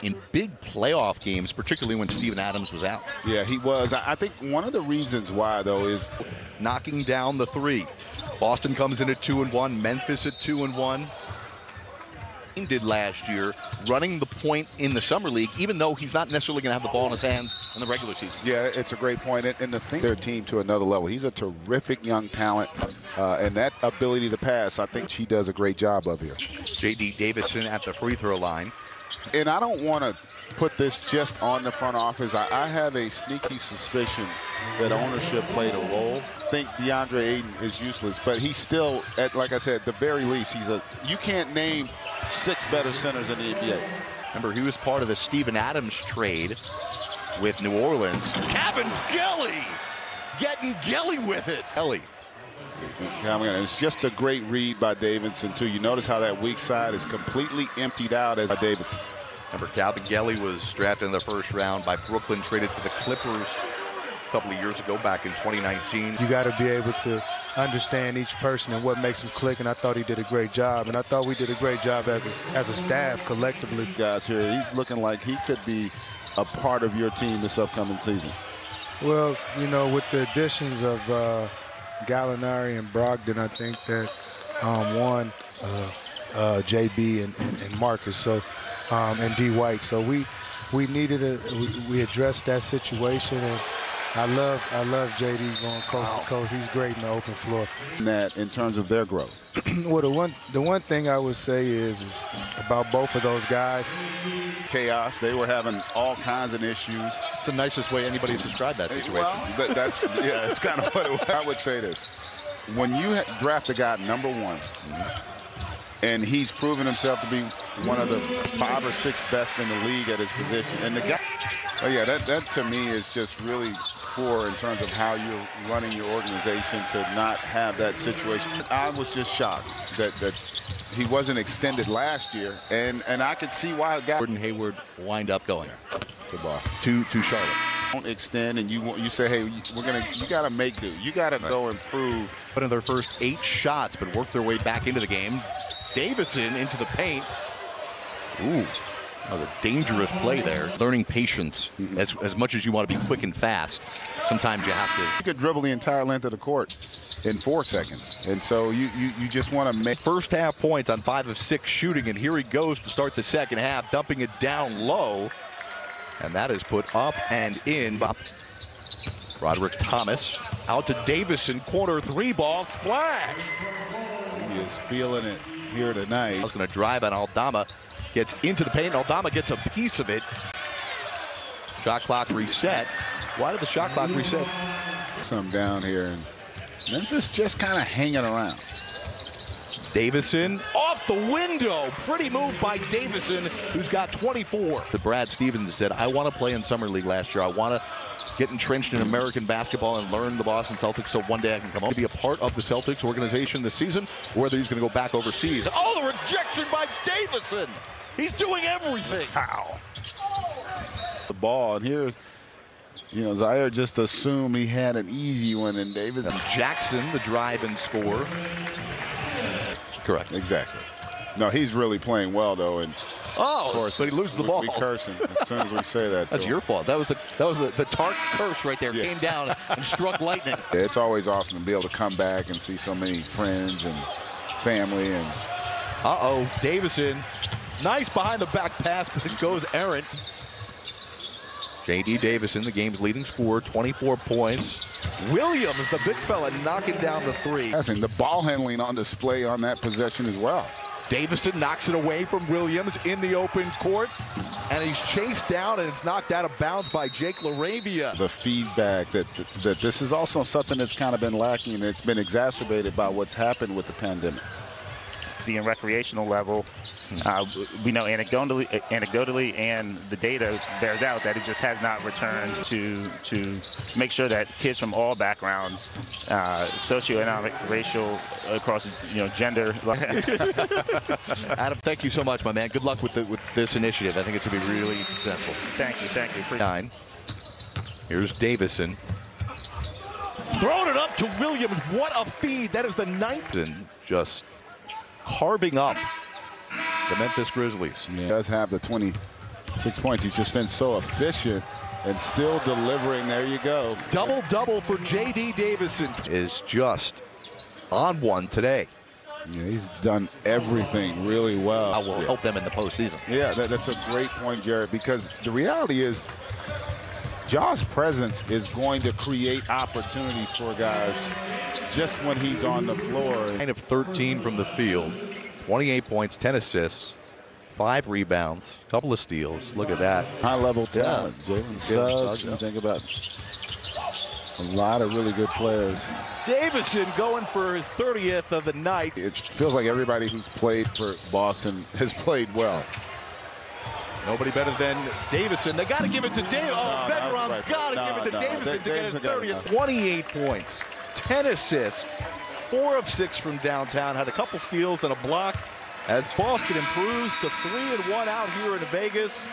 in big playoff games, particularly when Steven Adams was out. Yeah, he was. I think one of the reasons why, though, is knocking down the three. Boston comes in at 2-1, Memphis at 2-1. Did last year, running the point in the summer league, even though he's not necessarily going to have the ball in his hands in the regular season. Yeah, it's a great point, and to think their team to another level. He's a terrific young talent, and that ability to pass, I think he does a great job of here. JD Davison at the free throw line. And I don't want to put this just on the front office. I have a sneaky suspicion that ownership played a role. I think DeAndre Ayton is useless, but he's still, like I said, at the very least, you can't name 6 better centers in the NBA. Remember, he was part of the Steven Adams trade with New Orleans. Kevin Gelly getting Gelly with it. Gelly. It's just a great read by Davison, too. You notice how that weak side is completely emptied out as Davison. Remember, Calvin Gelly was drafted in the first round by Brooklyn, traded to the Clippers a couple of years ago, back in 2019. You got to be able to understand each person and what makes them click, and I thought he did a great job. And I thought we did a great job as a staff collectively. Guys here, he's looking like he could be a part of your team this upcoming season. Well, you know, with the additions of Gallinari and Brogdon, I think that JB and Marcus, so and D White. So we needed we addressed that situation, and I love JD going coast to coast. He's great in the open floor. That in terms of their growth. Well, the one thing I would say is about both of those guys. Chaos. They were having all kinds of issues. It's the nicest way anybody's described that situation. Well, that's kind of what it was. I would say this. When you draft a guy number 1, and he's proven himself to be one of the 5 or 6 best in the league at his position, and the guy, that to me is just really poor in terms of how you're running your organization to not have that situation. I was just shocked that he wasn't extended last year, and I could see why Gordon Hayward wind up going to Boston, to Charlotte. Don't extend, and you say, hey, you got to make do. You got to go improve. Put in their first 8 shots, but worked their way back into the game. Davison into the paint. Ooh, another dangerous play there. Learning patience. As much as you want to be quick and fast, sometimes you have to. You could dribble the entire length of the court in 4 seconds, and so you just want to make. First half points on 5 of 6 shooting, and here he goes to start the second half, dumping it down low, and that is put up and in. Roderick Thomas out to Davison, corner 3-ball splash. He is feeling it here tonight. He's going to drive on Aldama, gets into the paint. Aldama gets a piece of it. Shot clock reset. Why did the shot clock reset? Some down here, and Memphis just kind of hanging around. Davison off the window. Pretty move by Davison, who's got 24. The Brad Stevens said, I want to play in Summer League last year. I want to get entrenched in American basketball and learn the Boston Celtics so one day I can come home to be a part of the Celtics organization this season, or whether he's going to go back overseas. Oh, the rejection by Davison. He's doing everything. How? The ball, and here's, Zaire just assumed he had an easy one, and Davison. Jackson, the drive and score. Correct. Exactly. No, he's really playing well, though, and of course, but he loses the ball. We curse him as soon as we say that. That's your fault. That was the Tart curse right there. Yeah. Came down and struck lightning. It's always awesome to be able to come back and see so many friends and family. And Davison, nice behind the back pass, but it goes errant. JD Davison, the game's leading scorer, 24 points. Williams, the big fella, knocking down the 3. The ball handling on display on that possession as well. Davison knocks it away from Williams in the open court, and he's chased down, and it's knocked out of bounds by Jake LaRavia. The feedback that this is also something that's kind of been lacking, and it's been exacerbated by what's happened with the pandemic. Being recreational level, we know anecdotally, and the data bears out that it just has not returned to make sure that kids from all backgrounds, socioeconomic, racial, across gender. Adam, thank you so much, my man. Good luck with this initiative. I think it's going to be really successful. Thank you. 9. Here's Davison. Throwing it up to Williams. What a feed. That is the 9th. And just carving up the Memphis Grizzlies. He does have the 6 points. He's just been so efficient and still delivering. There you go. Double-double for JD Davison. Is just on one today. Yeah, he's done everything really well. I will help them in the postseason. Yeah, that's a great point, Garrett, because the reality is Ja's presence is going to create opportunities for guys just when he's on the floor. 9 of 13 from the field, 28 points, 10 assists, 5 rebounds, a couple of steals. Look at that. High-level talent. Jalen Suggs, you think about a lot of really good players. Davison going for his 30th of the night. It feels like everybody who's played for Boston has played well. Nobody better than Davison. They got to give it to Davison. Oh, Beckron's got to give it to Davison to get his 30th. 28 points, 10 assists, 4 of 6 from downtown. Had a couple steals and a block as Boston improves to 3-1 out here in Vegas.